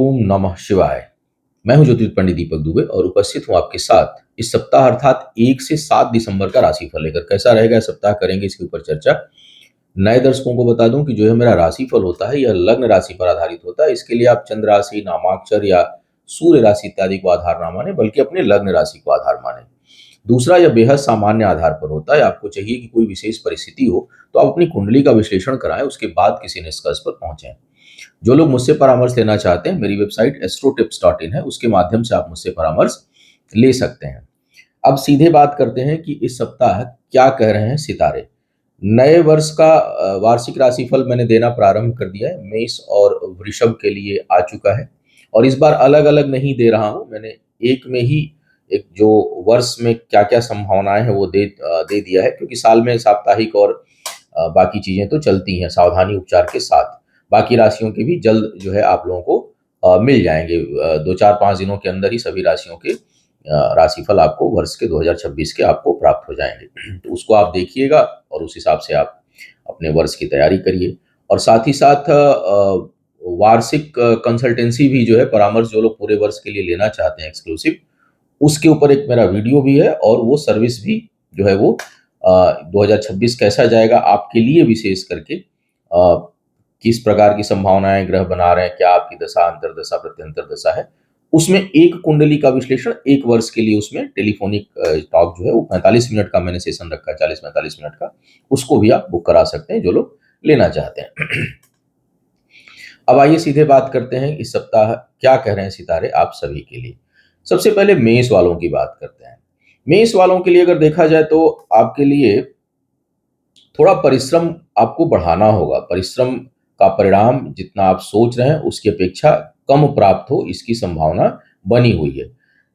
ओम नमः शिवाय। मैं हूं ज्योतिष पंडित दीपक दुबे और उपस्थित हूं आपके साथ इस सप्ताह अर्थात 1 से 7 दिसंबर का राशिफल लेकर। कैसा रहेगा यह सप्ताह, करेंगे इसके ऊपर चर्चा। नए दर्शकों को बता दूं कि जो है मेरा राशिफल होता है यह लग्न राशि पर आधारित होता है। इसके लिए आप चंद्र राशि, नामाक्षर या सूर्य राशि इत्यादि को आधार ना माने, बल्कि अपने लग्न राशि को आधार माने। दूसरा, यह बेहद सामान्य आधार पर होता है। आपको चाहिए कि कोई विशेष परिस्थिति हो तो आप अपनी कुंडली का विश्लेषण कराएं, उसके बाद किसी निष्कर्ष पर पहुंचें। जो लोग मुझसे परामर्श लेना चाहते हैं, मेरी वेबसाइट astrotips.in है, उसके माध्यम से आप मुझसे परामर्श ले सकते हैं। अब सीधे बात करते हैं कि इस सप्ताह क्या कह रहे हैं सितारे। नए वर्ष का वार्षिक राशिफल मैंने देना प्रारंभ कर दिया है। मेष और वृषभ के लिए आ चुका है और इस बार अलग अलग नहीं दे रहा हूं। मैंने एक में ही एक जो वर्ष में क्या क्या संभावनाएं हैं वो दे दिया है, क्योंकि साल में साप्ताहिक और बाकी चीजें तो चलती हैं सावधानी उपचार के साथ। बाकी राशियों के भी जल्द जो है आप लोगों को मिल जाएंगे। 2 4 5 दिनों के अंदर ही सभी राशियों के राशिफल आपको वर्ष के 2026 के आपको प्राप्त हो जाएंगे। तो उसको आप देखिएगा और उस हिसाब से आप अपने वर्ष की तैयारी करिए। और साथ ही साथ वार्षिक कंसल्टेंसी भी जो है, परामर्श जो लोग पूरे वर्ष के लिए लेना चाहते हैं एक्सक्लूसिव, उसके ऊपर एक मेरा वीडियो भी है और वो सर्विस भी जो है वो 2026 कैसा जाएगा आपके लिए विशेष करके, किस प्रकार की संभावनाएं ग्रह बना रहे हैं, क्या आपकी दशा अंतर्दशा प्रत्यंतर दशा है, उसमें एक कुंडली का विश्लेषण एक वर्ष के लिए, उसमें टेलीफोनिक टॉक जो है वो 45 मिनट का मैंने सेशन रखा है, 40 45 मिनट का। उसको भी आप बुक करा सकते हैं जो लोग लेना चाहते हैं। अब आइए सीधे बात करते हैं इस सप्ताह क्या कह रहे हैं सितारे आप सभी के लिए। सबसे पहले मेष वालों की बात करते हैं। मेष वालों के लिए अगर देखा जाए तो आपके लिए थोड़ा परिश्रम आपको बढ़ाना होगा। परिश्रम का परिणाम जितना आप सोच रहे हैं उसकी अपेक्षा कम प्राप्त हो, इसकी संभावना बनी हुई है।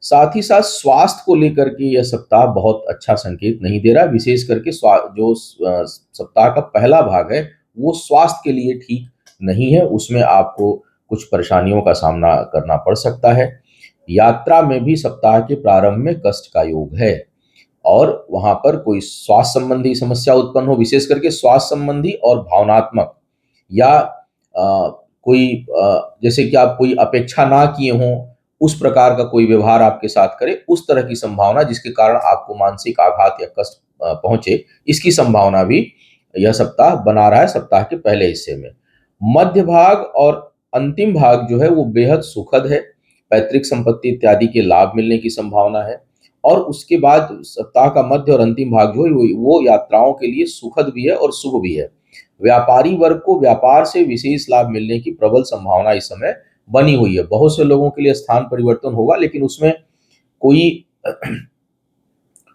साथ ही साथ स्वास्थ्य को लेकर के यह सप्ताह बहुत अच्छा संकेत नहीं दे रहा है। विशेष करके जो सप्ताह का पहला भाग है वो स्वास्थ्य के लिए ठीक नहीं है। उसमें आपको कुछ परेशानियों का सामना करना पड़ सकता है। यात्रा में भी सप्ताह के प्रारंभ में कष्ट का योग है और वहां पर कोई स्वास्थ्य संबंधी समस्या उत्पन्न हो, विशेष करके स्वास्थ्य संबंधी और भावनात्मक, या कोई जैसे कि आप कोई अपेक्षा ना किए हों उस प्रकार का कोई व्यवहार आपके साथ करे, उस तरह की संभावना जिसके कारण आपको मानसिक आघात या कष्ट पहुंचे, इसकी संभावना भी यह सप्ताह बना रहा है सप्ताह के पहले हिस्से में। मध्य भाग और अंतिम भाग जो है वो बेहद सुखद है। पैतृक संपत्ति इत्यादि के लाभ मिलने की संभावना है। और उसके बाद सप्ताह का मध्य और अंतिम भाग जो है वो यात्राओं के लिए सुखद भी है और शुभ भी है। व्यापारी वर्ग को व्यापार से विशेष लाभ मिलने की प्रबल संभावना इस समय बनी हुई है। बहुत से लोगों के लिए स्थान परिवर्तन होगा, लेकिन उसमें कोई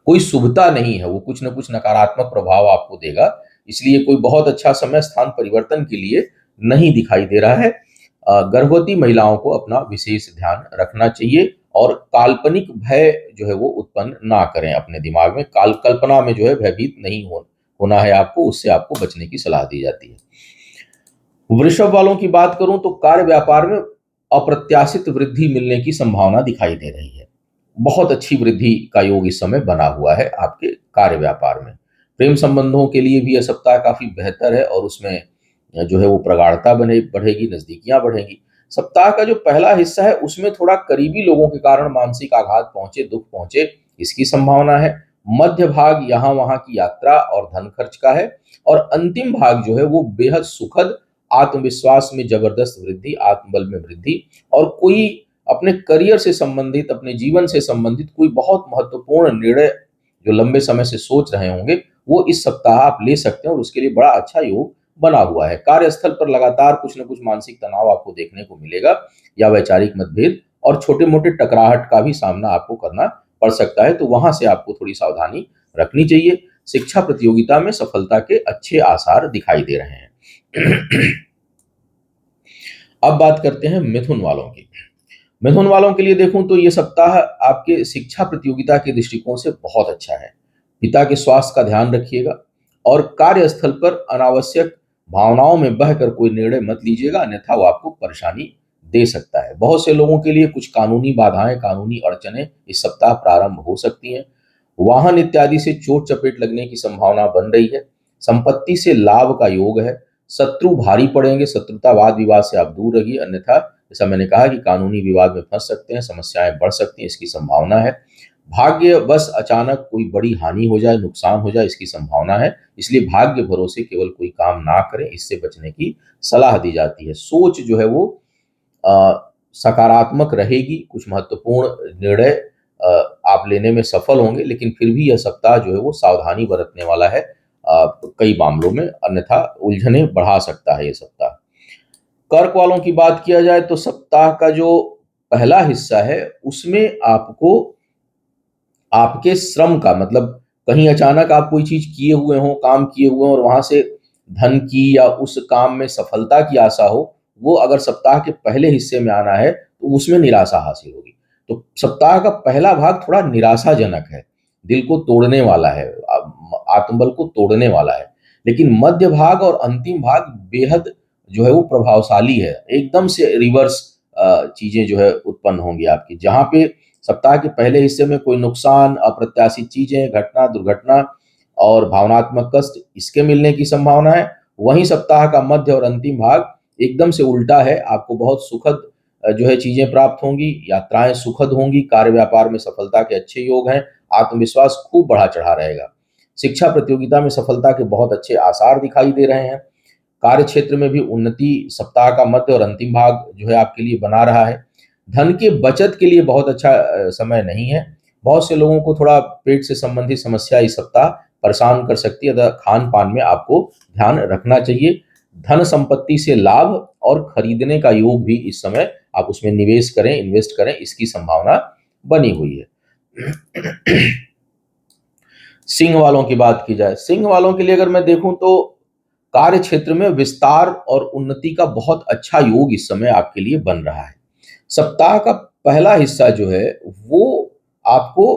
कोई शुभता नहीं है, वो कुछ न कुछ नकारात्मक प्रभाव आपको देगा। इसलिए कोई बहुत अच्छा समय स्थान परिवर्तन के लिए नहीं दिखाई दे रहा है। गर्भवती महिलाओं को अपना विशेष ध्यान रखना चाहिए और काल्पनिक भय जो है वो उत्पन्न ना करें अपने दिमाग में। कल्पना में जो है भयभीत नहीं होना है आपको, उससे आपको बचने की सलाह दी जाती है। वृषभ वालों की बात करूं तो कार्य व्यापार में अप्रत्याशित वृद्धि मिलने की संभावना दिखाई दे रही है। बहुत अच्छी वृद्धि का योग इस समय बना हुआ है आपके कार्य व्यापार में। प्रेम संबंधों के लिए भी यह सप्ताह काफी बेहतर है और उसमें जो है वो प्रगाढ़ता बढ़ेगी, नजदीकियां बढ़ेगी। सप्ताह का जो पहला हिस्सा है उसमें थोड़ा करीबी लोगों के कारण मानसिक आघात पहुंचे, दुख पहुंचे, इसकी संभावना है। मध्य भाग यहाँ वहां की यात्रा और धन खर्च का है और अंतिम भाग जो है वो बेहद सुखद, आत्मविश्वास में जबरदस्त वृद्धि, आत्मबल में वृद्धि और कोई अपने करियर से संबंधित, अपने जीवन से संबंधित कोई बहुत महत्वपूर्ण निर्णय जो लंबे समय से सोच रहे होंगे वो इस सप्ताह आप ले सकते हैं और उसके लिए बड़ा अच्छा योग बना हुआ है। कार्यस्थल पर लगातार कुछ न कुछ मानसिक तनाव आपको देखने को मिलेगा या वैचारिक मतभेद और छोटे मोटे टकराहट का भी सामना आपको करना पड़ सकता है, तो वहां से आपको थोड़ी सावधानी रखनी चाहिए। शिक्षा प्रतियोगिता में सफलता के अच्छे आसार दिखाई दे रहे हैं। अब बात करते हैं मिथुन वालों की। मिथुन वालों के लिए देखूं तो ये सप्ताह आपके शिक्षा प्रतियोगिता के दृष्टिकोण से बहुत अच्छा है। पिता के स्वास्थ्य का ध्यान रखिएगा और कार्यस्थल पर अनावश्यक भावनाओं में बहकर कोई निर्णय मत लीजिएगा, अन्यथा वो आपको परेशानी दे सकता है। बहुत से लोगों के लिए कुछ कानूनी बाधाएं, कानूनी अड़चनें इस सप्ताह प्रारंभ हो सकती हैं। वाहन इत्यादि से चोट चपेट लगने की संभावना बन रही है। संपत्ति से लाभ का योग है। शत्रु भारी पड़ेंगे, शत्रुता वाद विवाद से आप दूर रहिए, अन्यथा जैसा मैंने कहा कि कानूनी विवाद में फंस सकते हैं, समस्याएं बढ़ सकती हैं, इसकी संभावना है। भाग्य बस अचानक कोई बड़ी हानि हो जाए, नुकसान हो जाए, इसकी संभावना है। इसलिए भाग्य भरोसे केवल कोई काम ना करें, इससे बचने की सलाह दी जाती है। सोच जो है वो सकारात्मक रहेगी, कुछ महत्वपूर्ण निर्णय आप लेने में सफल होंगे, लेकिन फिर भी यह सप्ताह जो है वो सावधानी बरतने वाला है कई मामलों में, अन्यथा उलझने बढ़ा सकता है ये सप्ताह। कर्क वालों की बात किया जाए तो सप्ताह का जो पहला हिस्सा है उसमें आपको आपके श्रम का मतलब कहीं अचानक आप कोई चीज किए हुए हो, काम किए हुए हो और वहां से धन की या उस काम में सफलता की आशा हो, वो अगर सप्ताह के पहले हिस्से में आना है तो उसमें निराशा हासिल होगी। तो सप्ताह का पहला भाग थोड़ा निराशाजनक है, दिल को तोड़ने वाला है, आत्मबल को तोड़ने वाला है। लेकिन मध्य भाग और अंतिम भाग बेहद जो है वो प्रभावशाली है। एकदम से रिवर्स चीजें जो है उत्पन्न होंगी आपकी, जहां पे सप्ताह के पहले हिस्से में कोई नुकसान, अप्रत्याशित चीजें, घटना, दुर्घटना और भावनात्मक कष्ट इसके मिलने की संभावना है। वहीं सप्ताह का मध्य और अंतिम भाग एकदम से उल्टा है। आपको बहुत सुखद जो है चीजें प्राप्त होंगी, यात्राएं सुखद होंगी, कार्य व्यापार में सफलता के अच्छे योग हैं, आत्मविश्वास खूब बढ़ा चढ़ा रहेगा। शिक्षा प्रतियोगिता में सफलता के बहुत अच्छे आसार दिखाई दे रहे हैं। कार्य क्षेत्र में भी उन्नति सप्ताह का मध्य और अंतिम भाग जो है आपके लिए बना रहा है। धन के बचत के लिए बहुत अच्छा समय नहीं है। बहुत से लोगों को थोड़ा पेट से संबंधित समस्या इस सप्ताह परेशान कर सकती है, अतः खान पान में आपको ध्यान रखना चाहिए। धन संपत्ति से लाभ और खरीदने का योग भी इस समय आप उसमें निवेश करें, इन्वेस्ट करें, इसकी संभावना बनी हुई है। सिंह वालों की बात की जाए, सिंह वालों के लिए अगर मैं देखूं तो कार्य क्षेत्र में विस्तार और उन्नति का बहुत अच्छा योग इस समय आपके लिए बन रहा है। सप्ताह का पहला हिस्सा जो है वो आपको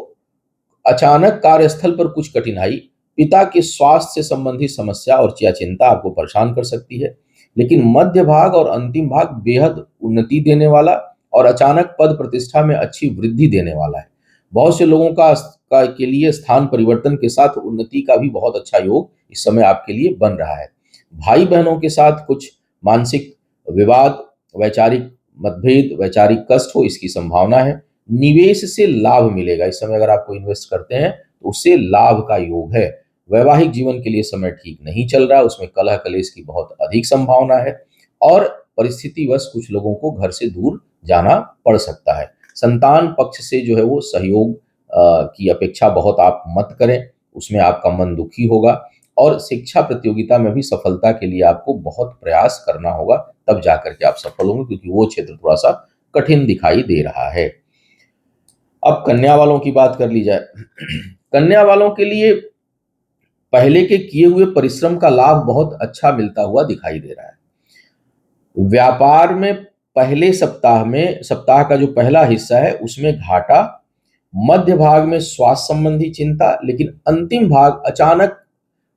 अचानक कार्यस्थल पर कुछ कठिनाई, पिता के स्वास्थ्य से संबंधित समस्या और या चिंता आपको परेशान कर सकती है। लेकिन मध्य भाग और अंतिम भाग बेहद उन्नति देने वाला और अचानक पद प्रतिष्ठा में अच्छी वृद्धि देने वाला है। बहुत से लोगों का के लिए स्थान परिवर्तन के साथ उन्नति का भी बहुत अच्छा योग इस समय आपके लिए बन रहा है। भाई बहनों के साथ कुछ मानसिक विवाद, वैचारिक मतभेद, वैचारिक कष्ट हो, इसकी संभावना है। निवेश से लाभ मिलेगा इस समय, अगर आप कोई इन्वेस्ट करते हैं तो उससे लाभ का योग है। वैवाहिक जीवन के लिए समय ठीक नहीं चल रहा, उसमें कलह कलेश की बहुत अधिक संभावना है और परिस्थितिवश कुछ लोगों को घर से दूर जाना पड़ सकता है। संतान पक्ष से जो है वो सहयोग की अपेक्षा बहुत आप मत करें, उसमें आपका मन दुखी होगा। और शिक्षा प्रतियोगिता में भी सफलता के लिए आपको बहुत प्रयास करना होगा, तब जाकर के आप सफल होंगे, क्योंकि वो क्षेत्र थोड़ा सा कठिन दिखाई दे रहा है। अब कन्या वालों की बात कर ली जाए। कन्या वालों के लिए पहले के किए हुए परिश्रम का लाभ बहुत अच्छा मिलता हुआ दिखाई दे रहा है। व्यापार में पहले सप्ताह में, सप्ताह का जो पहला हिस्सा है उसमें घाटा, मध्य भाग में स्वास्थ्य संबंधी चिंता, लेकिन अंतिम भाग अचानक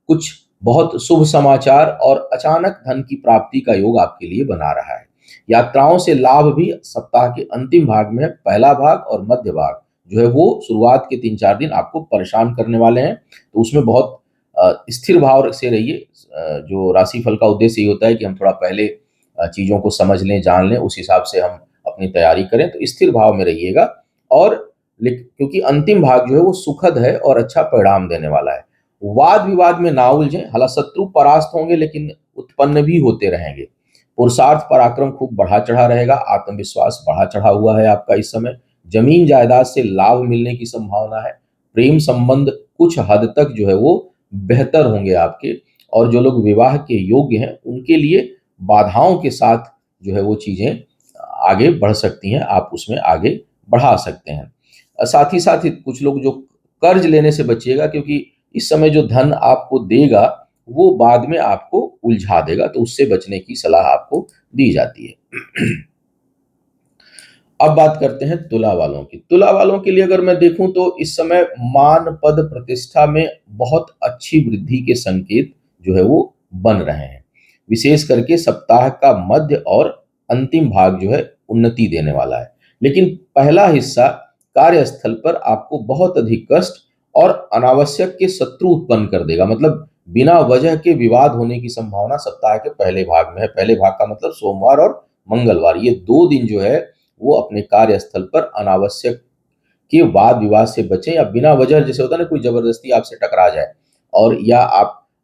कुछ बहुत शुभ समाचार और अचानक धन की प्राप्ति का योग आपके लिए बना रहा है। यात्राओं से लाभ भी सप्ताह के अंतिम भाग में, पहला भाग और मध्य भाग जो है वो शुरुआत के 3-4 दिन आपको परेशान करने वाले हैं, तो उसमें बहुत स्थिर भाव से रहिए। जो राशिफल का उद्देश्य ये होता है कि हम थोड़ा पहले चीज़ों को समझ लें, जान लें, उस हिसाब से हम अपनी तैयारी करें, तो स्थिर भाव में रहिएगा। और क्योंकि अंतिम भाग जो है वो सुखद है और अच्छा परिणाम देने वाला है। वाद विवाद में ना उलझें, हालांकि शत्रु परास्त होंगे लेकिन उत्पन्न भी होते रहेंगे। पुरुषार्थ पराक्रम खूब बढ़ा चढ़ा रहेगा, आत्मविश्वास बढ़ा चढ़ा हुआ है आपका इस समय। जमीन जायदाद से लाभ मिलने की संभावना है। प्रेम संबंध कुछ हद तक जो है वो बेहतर होंगे आपके, और जो लोग विवाह के योग्य हैं उनके लिए बाधाओं के साथ जो है वो चीजें आगे बढ़ सकती हैं, आप उसमें आगे बढ़ा सकते हैं। साथ ही साथ कुछ लोग जो कर्ज लेने से बचिएगा, क्योंकि इस समय जो धन आपको देगा वो बाद में आपको उलझा देगा, तो उससे बचने की सलाह आपको दी जाती है। अब बात करते हैं तुला वालों की। तुला वालों के लिए अगर मैं देखूं तो इस समय मान पद प्रतिष्ठा में बहुत अच्छी वृद्धि के संकेत जो है वो बन रहे हैं। विशेष करके सप्ताह का मध्य और अंतिम भाग जो है उन्नति देने वाला है, लेकिन पहला हिस्सा कार्यस्थल पर आपको बहुत अधिक कष्ट और अनावश्यक के शत्रु उत्पन्न कर देगा। मतलब बिना वजह के विवाद होने की संभावना सप्ताह के पहले भाग में है। पहले भाग का मतलब सोमवार और मंगलवार, ये 2 दिन जो है वो अपने कार्यस्थल पर अनावश्यक के वाद विवाद से बचें, या बिना वजह जैसे होता है ना कोई जबरदस्ती आपसे टकरा जाए और या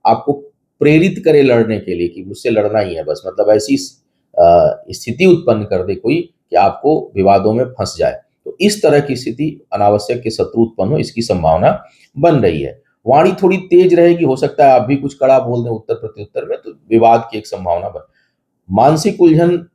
आपको प्रेरित करे लड़ने के लिए कि मुझसे लड़ना ही है बस, मतलब ऐसी स्थिति उत्पन्न कर दे कोई कि आपको विवादों में फंस जाए। तो इस तरह की स्थिति अनावश्यक के शत्रु उत्पन्न हो, इसकी संभावना बन रही है। वाणी थोड़ी तेज रहेगी, हो सकता है आप भी कुछ कड़ा बोल दें उत्तर प्रत्युत्तर में, तो विवाद की एक संभावना बन। मानसिक उलझन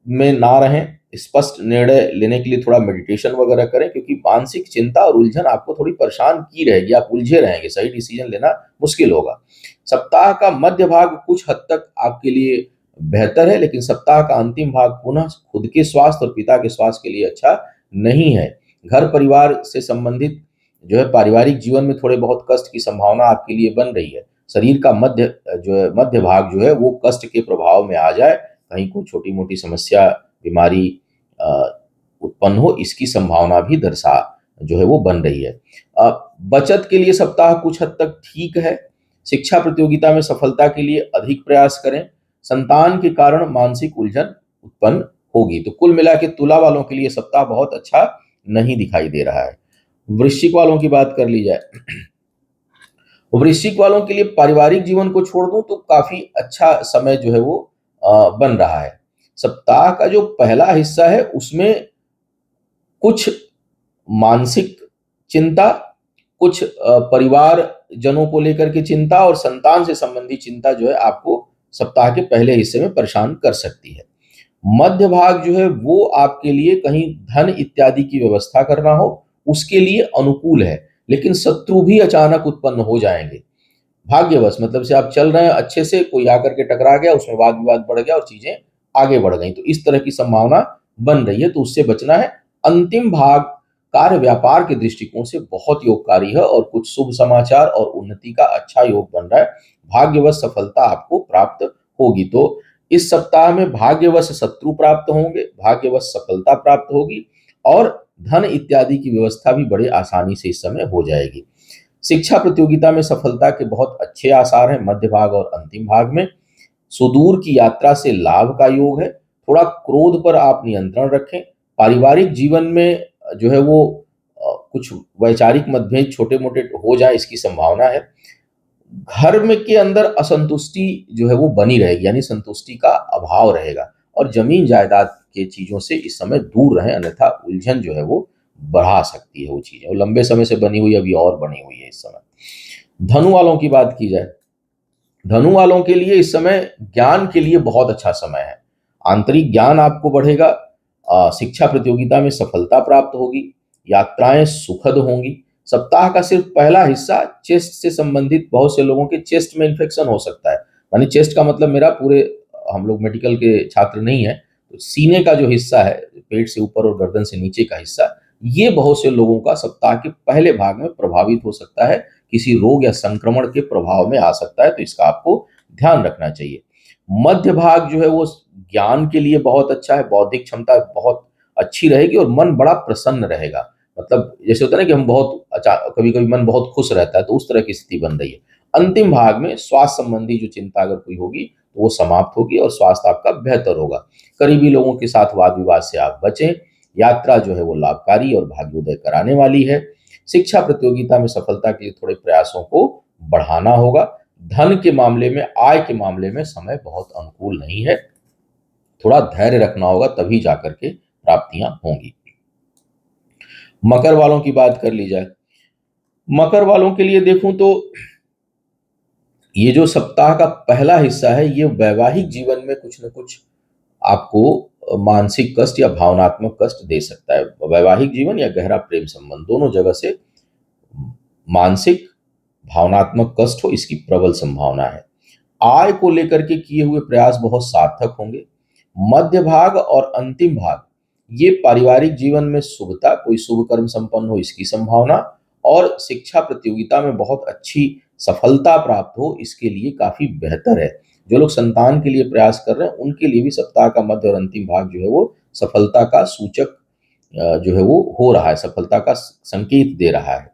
में ना रहें, स्पष्ट निर्णय लेने के लिए थोड़ा मेडिटेशन वगैरह करें, क्योंकि मानसिक चिंता और उलझन आपको थोड़ी परेशान की रहेगी, आप उलझे रहेंगे, सही डिसीजन लेना मुश्किल होगा। सप्ताह का मध्य भाग कुछ हद तक आपके लिए बेहतर है, लेकिन सप्ताह का अंतिम भाग पुनः खुद के स्वास्थ्य और पिता के स्वास्थ्य के लिए अच्छा नहीं है। घर परिवार से संबंधित जो है पारिवारिक जीवन में थोड़े बहुत कष्ट की संभावना आपके लिए बन रही है। शरीर का मध्य भाग जो है वो कष्ट के प्रभाव में आ जाए, कहीं कोई छोटी मोटी समस्या बीमारी अ, उत्पन्न हो, इसकी संभावना भी दर्शा जो है वो बन रही है। बचत के लिए सप्ताह कुछ हद तक ठीक है। शिक्षा प्रतियोगिता में सफलता के लिए अधिक प्रयास करें। संतान के कारण मानसिक उलझन उत्पन्न होगी। तो कुल मिला के तुला वालों के लिए सप्ताह बहुत अच्छा नहीं दिखाई दे रहा है। वृश्चिक वालों की बात कर ली जाए, वृश्चिक वालों के लिए पारिवारिक जीवन को छोड़ दूं तो काफी अच्छा समय जो है वो बन रहा है। सप्ताह का जो पहला हिस्सा है उसमें कुछ मानसिक चिंता, कुछ परिवार जनों को लेकर के चिंता और संतान से संबंधित चिंता जो है आपको सप्ताह के पहले हिस्से में परेशान कर सकती है। मध्य भाग जो है वो आपके लिए कहीं धन इत्यादि की व्यवस्था करना हो उसके लिए अनुकूल है, लेकिन शत्रु भी अचानक उत्पन्न हो जाएंगे भाग्यवश, मतलब से आप चल रहे हैं अच्छे से, कोई आकर के टकरा गया, उसमें वाद विवाद बढ़ गया और चीजें आगे बढ़ गई, तो इस तरह की संभावना बन रही है, तो उससे बचना है। अंतिम भाग कार्य व्यापार के दृष्टिकोण से बहुत योगकारी है और कुछ शुभ समाचार और उन्नति का अच्छा योग बन रहा है। भाग्यवश सफलता आपको प्राप्त होगी। तो इस सप्ताह में भाग्यवश शत्रु प्राप्त होंगे, भाग्यवश सफलता प्राप्त होगी और धन इत्यादि की व्यवस्था भी बड़े आसानी से इस समय हो जाएगी। शिक्षा प्रतियोगिता में सफलता के बहुत अच्छे आसार हैं मध्य भाग और अंतिम भाग में। सुदूर की यात्रा से लाभ का योग है। थोड़ा क्रोध पर आप नियंत्रण रखें। पारिवारिक जीवन में जो है वो कुछ वैचारिक मतभेद छोटे मोटे हो जाए, इसकी संभावना है। घर में के अंदर असंतुष्टि जो है वो बनी रहेगी, यानी संतुष्टि का अभाव रहेगा और जमीन जायदाद के चीजों से इस समय दूर रहें, अन्यथा उलझन जो है वो बढ़ा सकती है वो चीजें, वो लंबे समय से बनी हुई अभी और बनी हुई है इस समय। धनु वालों की बात की जाए, धनु वालों के लिए इस समय ज्ञान के लिए बहुत अच्छा समय है। आंतरिक ज्ञान आपको बढ़ेगा। शिक्षा प्रतियोगिता में सफलता प्राप्त होगी। यात्राएं सुखद होंगी। सप्ताह का सिर्फ पहला हिस्सा चेस्ट से संबंधित, बहुत से लोगों के चेस्ट में इन्फेक्शन हो सकता है, यानी चेस्ट का मतलब मेरा पूरे, हम लोग मेडिकल के छात्र नहीं है, तो सीने का जो हिस्सा है, पेट से ऊपर और गर्दन से नीचे का हिस्सा, ये बहुत से लोगों का सप्ताह के पहले भाग में प्रभावित हो सकता है, किसी रोग या संक्रमण के प्रभाव में आ सकता है, तो इसका आपको ध्यान रखना चाहिए। मध्य भाग जो है वो ज्ञान के लिए बहुत अच्छा है। बौद्धिक क्षमता बहुत अच्छी रहेगी और मन बड़ा प्रसन्न रहेगा, मतलब जैसे होता है ना कि हम बहुत अच्छा, कभी कभी मन बहुत खुश रहता है, तो उस तरह की स्थिति बन रही है। अंतिम भाग में स्वास्थ्य संबंधी जो चिंता अगर कोई होगी तो वो समाप्त होगी और स्वास्थ्य आपका बेहतर होगा। करीबी लोगों के साथ वाद विवाद से आप बचें। यात्रा जो है वो लाभकारी और भाग्योदय कराने वाली है। शिक्षा प्रतियोगिता में सफलता के लिए थोड़े प्रयासों को बढ़ाना होगा। धन के मामले में, आय के मामले में समय बहुत अनुकूल नहीं है, थोड़ा धैर्य रखना होगा, तभी जाकर के प्राप्तियां होंगी। मकर वालों की बात कर ली जाए, मकर वालों के लिए देखूं तो ये जो सप्ताह का पहला हिस्सा है ये वैवाहिक जीवन में कुछ न कुछ आपको मानसिक कष्ट या भावनात्मक कष्ट दे सकता है। वैवाहिक जीवन या गहरा प्रेम संबंध, दोनों जगह से मानसिक भावनात्मक कष्ट हो, इसकी प्रबल संभावना है। आय को लेकर के किए हुए प्रयास बहुत सार्थक होंगे। मध्य भाग और अंतिम भाग ये पारिवारिक जीवन में शुभता, कोई शुभ कर्म संपन्न हो, इसकी संभावना और शिक्षा प्रतियोगिता में बहुत अच्छी सफलता प्राप्त हो, इसके लिए काफी बेहतर है। जो लोग संतान के लिए प्रयास कर रहे हैं उनके लिए भी सप्ताह का मध्य और अंतिम भाग जो है वो सफलता का सूचक जो है वो हो रहा है, सफलता का संकेत दे रहा है।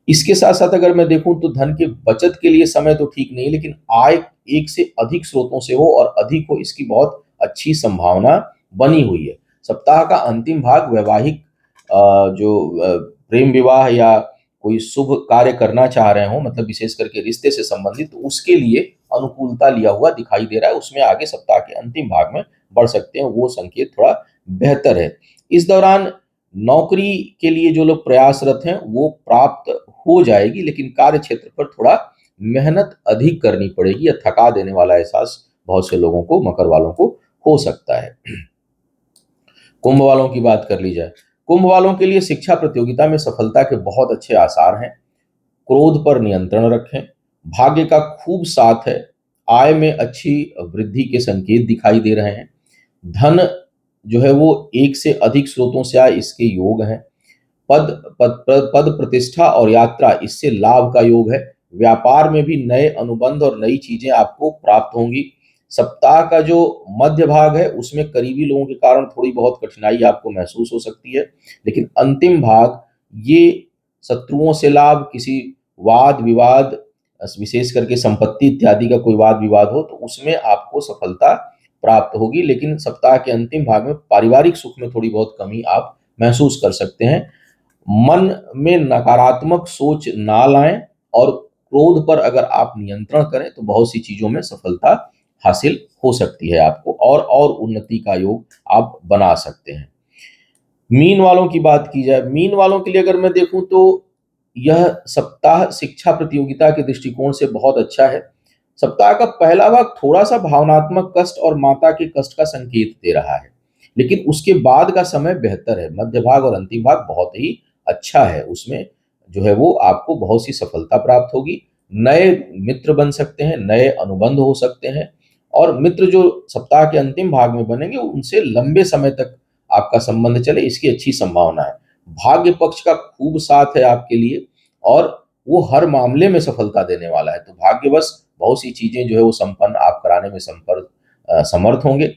इसके साथ साथ अगर मैं देखूं तो धन के बचत के लिए समय तो ठीक नहीं, लेकिन आय एक से अधिक स्रोतों से हो और अधिक हो, इसकी बहुत अच्छी संभावना बनी हुई है। सप्ताह का अंतिम भाग वैवाहिक प्रेम विवाह या कोई शुभ कार्य करना चाह रहे हो, मतलब विशेष करके रिश्ते से संबंधित, तो उसके लिए अनुकूलता लिया हुआ दिखाई दे रहा है। उसमें आगे सप्ताह के अंतिम भाग में बढ़ सकते हैं, वो संकेत थोड़ा बेहतर है। इस दौरान नौकरी के लिए जो लोग प्रयासरत हैं वो प्राप्त हो जाएगी, लेकिन कार्य क्षेत्र पर थोड़ा मेहनत अधिक करनी पड़ेगी या थका देने वाला एहसास बहुत से लोगों को, मकर वालों को हो सकता है। कुंभ वालों की बात कर ली जाए, कुंभ वालों के लिए शिक्षा प्रतियोगिता में सफलता के बहुत अच्छे आसार हैं। क्रोध पर नियंत्रण रखें, भाग्य का खूब साथ है, आय में अच्छी वृद्धि के संकेत दिखाई दे रहे हैं। धन जो है वो एक से अधिक स्रोतों से आए, इसके योग हैं। पद पद प्रतिष्ठा और यात्रा, इससे लाभ का योग है। व्यापार में भी नए अनुबंध और नई चीजें आपको प्राप्त होंगी। सप्ताह का जो मध्य भाग है उसमें करीबी लोगों के कारण थोड़ी बहुत कठिनाई आपको महसूस हो सकती है, लेकिन अंतिम भाग ये शत्रुओं से लाभ, किसी वाद विवाद, विशेष करके संपत्ति इत्यादि का कोई वाद विवाद हो तो उसमें आपको सफलता प्राप्त होगी। लेकिन सप्ताह के अंतिम भाग में पारिवारिक सुख में थोड़ी बहुत कमी आप महसूस कर सकते हैं। मन में नकारात्मक सोच ना लाएं और क्रोध पर अगर आप नियंत्रण करें तो बहुत सी चीजों में सफलता हासिल हो सकती है आपको, और उन्नति का योग आप बना सकते हैं। मीन वालों की बात की जाए, मीन वालों के लिए अगर मैं देखूं तो यह सप्ताह शिक्षा प्रतियोगिता के दृष्टिकोण से बहुत अच्छा है। सप्ताह का पहला भाग थोड़ा सा भावनात्मक कष्ट और माता के कष्ट का संकेत दे रहा है, लेकिन उसके बाद का समय बेहतर है। मध्य भाग और अंतिम भाग बहुत ही अच्छा है, उसमें जो है वो आपको बहुत सी सफलता प्राप्त होगी। नए मित्र बन सकते हैं, नए अनुबंध हो सकते हैं, और मित्र जो सप्ताह के अंतिम भाग में बनेंगे उनसे लंबे समय तक आपका संबंध चले, इसकी अच्छी संभावना है। भाग्य पक्ष का खूब साथ है आपके लिए, और वो हर मामले में सफलता देने वाला है। तो भाग्यवश बहुत सी चीजें जो है वो संपन्न आप कराने में समर्थ होंगे।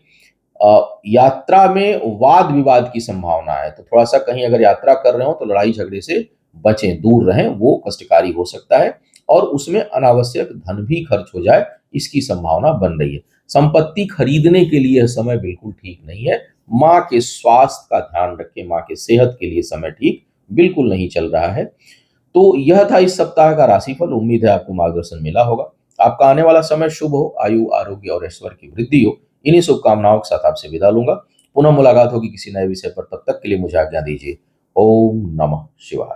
यात्रा में वाद विवाद की संभावना है, तो थोड़ा सा कहीं अगर यात्रा कर रहे हो तो लड़ाई झगड़े से बचें, दूर रहें, वो कष्टकारी हो सकता है, और उसमें अनावश्यक धन भी खर्च हो जाए, इसकी संभावना बन रही है। संपत्ति खरीदने के लिए यह समय बिल्कुल ठीक नहीं है। माँ के स्वास्थ्य का ध्यान रखें, माँ के सेहत के लिए समय ठीक बिल्कुल नहीं चल रहा है। तो यह था इस सप्ताह का राशिफल। उम्मीद है आपको मार्गदर्शन मिला होगा। आपका आने वाला समय शुभ हो, आयु आरोग्य और ऐश्वर्य की वृद्धि हो, इन्हीं शुभकामनाओं के साथ आपसे विदा लूंगा। पुनः मुलाकात होगी किसी नए विषय पर, तब तक के लिए मुझे आज्ञा दीजिए। ओम नमः शिवाय।